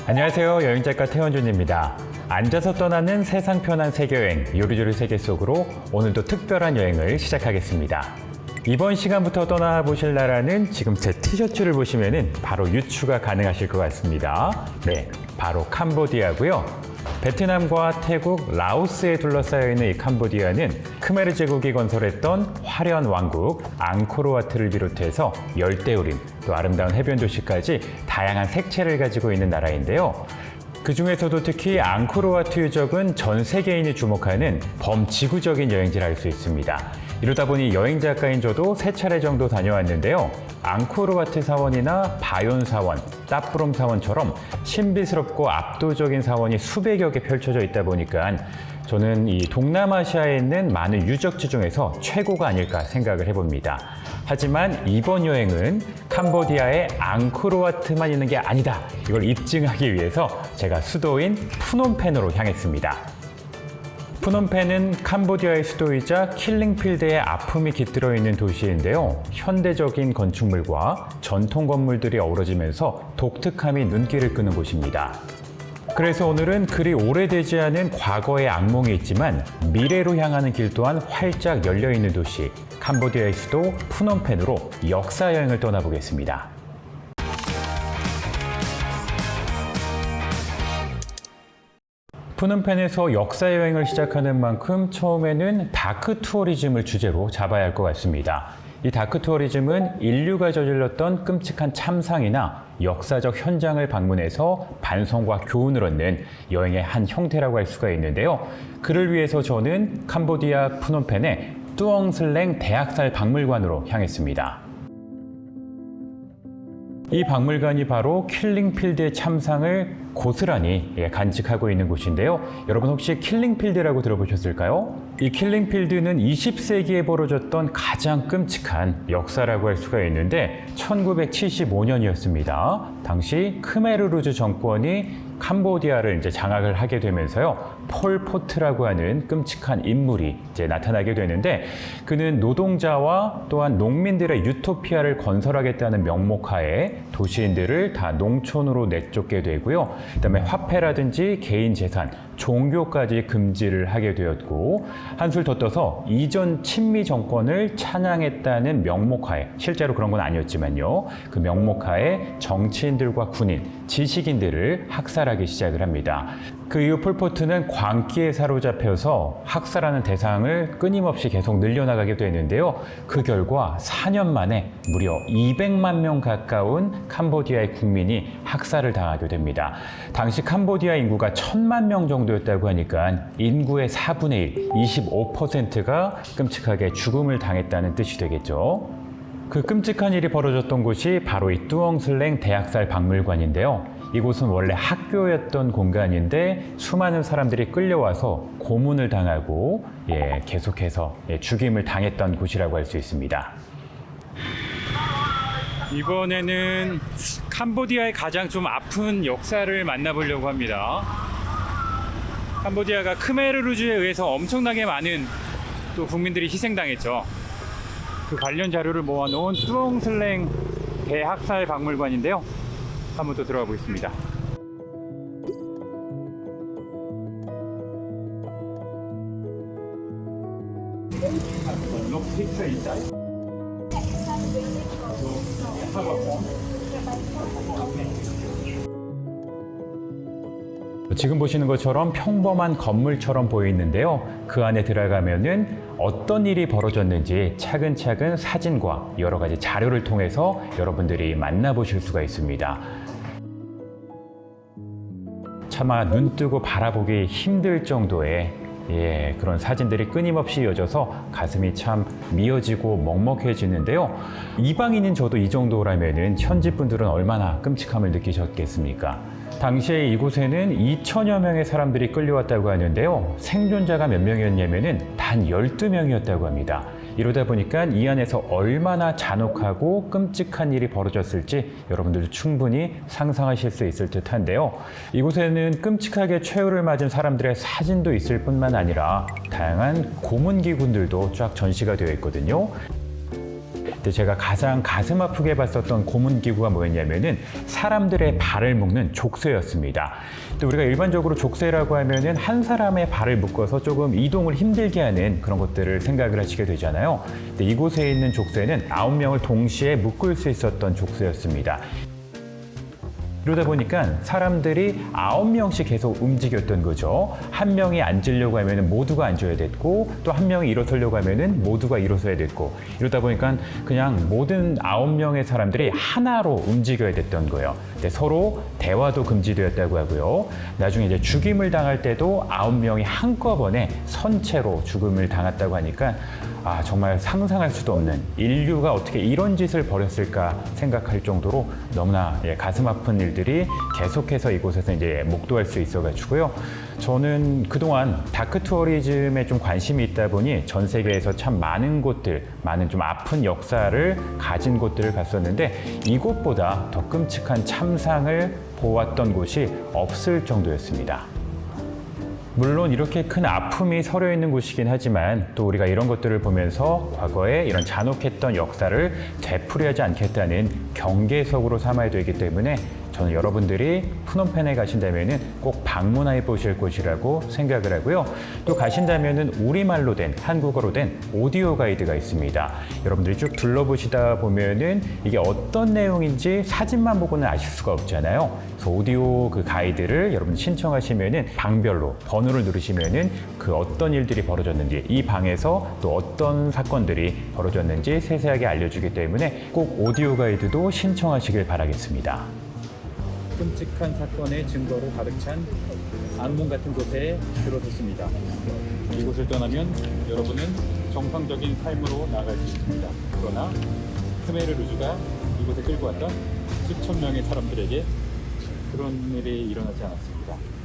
안녕하세요. 여행작가 태원준입니다. 앉아서 떠나는 세상 편한 세계여행 요리조리 세계 속으로 오늘도 특별한 여행을 시작하겠습니다. 이번 시간부터 떠나보실 나라는 지금 제 티셔츠를 보시면은 바로 유추가 가능하실 것 같습니다. 네, 바로 캄보디아고요. 베트남과 태국, 라오스에 둘러싸여 있는 이 캄보디아는 크메르 제국이 건설했던 화려한 왕국 앙코르와트를 비롯해서 열대우림, 또 아름다운 해변 도시까지 다양한 색채를 가지고 있는 나라인데요. 그 중에서도 특히 앙코르와트 유적은 전 세계인이 주목하는 범지구적인 여행지를 할 수 있습니다. 이러다 보니 여행 작가인 저도 3차례 정도 다녀왔는데요. 앙코르와트 사원이나 바yon 사원, 따프롬 사원처럼 신비스럽고 압도적인 사원이 수백여 개 펼쳐져 있다 보니까 저는 이 동남아시아에 있는 많은 유적지 중에서 최고가 아닐까 생각을 해봅니다. 하지만 이번 여행은 캄보디아의 앙코르와트만 있는 게 아니다. 이걸 입증하기 위해서 제가 수도인 푸놈펜으로 향했습니다. 푸놈펜은 캄보디아의 수도이자 킬링필드의 아픔이 깃들어 있는 도시인데요. 현대적인 건축물과 전통 건물들이 어우러지면서 독특함이 눈길을 끄는 곳입니다. 그래서 오늘은 그리 오래되지 않은 과거의 악몽이 있지만 미래로 향하는 길 또한 활짝 열려있는 도시 캄보디아의 수도 푸놈펜으로 역사 여행을 떠나보겠습니다. 푸놈펜에서 역사 여행을 시작하는 만큼 처음에는 다크 투어리즘을 주제로 잡아야 할 것 같습니다. 이 다크 투어리즘은 인류가 저질렀던 끔찍한 참상이나 역사적 현장을 방문해서 반성과 교훈을 얻는 여행의 한 형태라고 할 수가 있는데요. 그를 위해서 저는 캄보디아 푸놈펜의 뚜엉슬랭 대학살 박물관으로 향했습니다. 이 박물관이 바로 킬링필드의 참상을 고스란히 간직하고 있는 곳인데요. 여러분 혹시 킬링필드라고 들어보셨을까요? 이 킬링필드는 20세기에 벌어졌던 가장 끔찍한 역사라고 할 수가 있는데 1975년이었습니다. 당시 크메르루즈 정권이 캄보디아를 장악을 하게 되면서요. 폴 포트라고 하는 끔찍한 인물이 나타나게 되는데 그는 노동자와 또한 농민들의 유토피아를 건설하겠다는 명목하에 도시인들을 다 농촌으로 내쫓게 되고요. 그다음에 화폐라든지 개인 재산, 종교까지 금지를 하게 되었고 한술 더 떠서 이전 친미 정권을 찬양했다는 명목하에 실제로 그런 건 아니었지만요. 그 명목하에 정치인들과 군인, 지식인들을 학살하기 시작을 합니다. 그 이후 폴포트는 광기에 사로잡혀서 학살하는 대상을 끊임없이 계속 늘려나가게 되는데요. 그 결과 4년 만에 무려 200만 명 가까운 캄보디아의 국민이 학살을 당하게 됩니다. 당시 캄보디아 인구가 1000만 명 정도였다고 하니까 인구의 4분의 1, 25%가 끔찍하게 죽음을 당했다는 뜻이 되겠죠. 그 끔찍한 일이 벌어졌던 곳이 바로 이 뚜엉슬랭 대학살 박물관인데요. 이곳은 원래 학교였던 공간인데 수많은 사람들이 끌려와서 고문을 당하고 계속해서 죽임을 당했던 곳이라고 할 수 있습니다. 이번에는 캄보디아의 가장 좀 아픈 역사를 만나보려고 합니다. 캄보디아가 크메르루즈에 의해서 엄청나게 많은 또 국민들이 희생당했죠. 그 관련 자료를 모아놓은 뚜엉슬랭 대학살 박물관인데요. 한번 더 들어가 보겠습니다. 지금 보시는 것처럼 평범한 건물처럼 보이는데요. 그 안에 들어가면은 어떤 일이 벌어졌는지 차근차근 사진과 여러 가지 자료를 통해서 여러분들이 만나보실 수가 있습니다. 차마 눈 뜨고 바라보기 힘들 정도의 그런 사진들이 끊임없이 이어져서 가슴이 참 미어지고 먹먹해지는데요. 이방인인 저도 이 정도라면은 현지 분들은 얼마나 끔찍함을 느끼셨겠습니까? 당시에 이곳에는 2천여 명의 사람들이 끌려왔다고 하는데요. 생존자가 몇 명이었냐면은 단 12명이었다고 합니다. 이러다 보니까 이 안에서 얼마나 잔혹하고 끔찍한 일이 벌어졌을지 여러분들도 충분히 상상하실 수 있을 듯한데요. 이곳에는 끔찍하게 최후를 맞은 사람들의 사진도 있을 뿐만 아니라 다양한 고문기군들도 쫙 전시가 되어 있거든요. 근데 제가 가장 가슴 아프게 봤었던 고문기구가 뭐였냐면은 사람들의 발을 묶는 족쇄였습니다. 또 우리가 일반적으로 족쇄라고 하면은 한 사람의 발을 묶어서 조금 이동을 힘들게 하는 그런 것들을 생각을 하시게 되잖아요. 근데 이곳에 있는 족쇄는 9명을 동시에 묶을 수 있었던 족쇄였습니다. 그러다 보니까 사람들이 9명씩 계속 움직였던 거죠. 한 명이 앉으려고 하면 모두가 앉아야 됐고, 또 한 명이 일어서려고 하면 모두가 일어서야 됐고, 이러다 보니까 그냥 모든 9명의 사람들이 하나로 움직여야 됐던 거예요. 근데 서로 대화도 금지되었다고 하고요. 나중에 이제 죽임을 당할 때도 9명이 한꺼번에 선체로 죽음을 당했다고 하니까 정말 상상할 수도 없는, 인류가 어떻게 이런 짓을 벌였을까 생각할 정도로 너무나 가슴 아픈 일들이 계속해서 이곳에서 이제 목도할 수 있어가지고요. 저는 그동안 다크 투어리즘에 좀 관심이 있다 보니 전 세계에서 참 많은 곳들, 많은 좀 아픈 역사를 가진 곳들을 갔었는데 이곳보다 더 끔찍한 참상을 보았던 곳이 없을 정도였습니다. 물론 이렇게 큰 아픔이 서려 있는 곳이긴 하지만 또 우리가 이런 것들을 보면서 과거에 이런 잔혹했던 역사를 되풀이하지 않겠다는 경계석으로 삼아야 되기 때문에 저는 여러분들이 프놈펜에 가신다면 꼭 방문해 보실 곳이라고 생각을 하고요. 또 가신다면 우리말로 된, 한국어로 된 오디오 가이드가 있습니다. 여러분들이 쭉 둘러보시다 보면은 이게 어떤 내용인지 사진만 보고는 아실 수가 없잖아요. 그래서 오디오 그 가이드를 여러분 신청하시면은 방별로 번호를 누르시면은 그 어떤 일들이 벌어졌는지, 이 방에서 또 어떤 사건들이 벌어졌는지 세세하게 알려주기 때문에 꼭 오디오 가이드도 신청하시길 바라겠습니다. 끔찍한 사건의 증거로 가득 찬 악몽 같은 곳에 들어섰습니다. 이곳을 떠나면 여러분은 정상적인 삶으로 나갈 수 있습니다. 그러나 크메르 루즈가 이곳에 끌고 왔던 수천 명의 사람들에게 그런 일이 일어나지 않았습니다.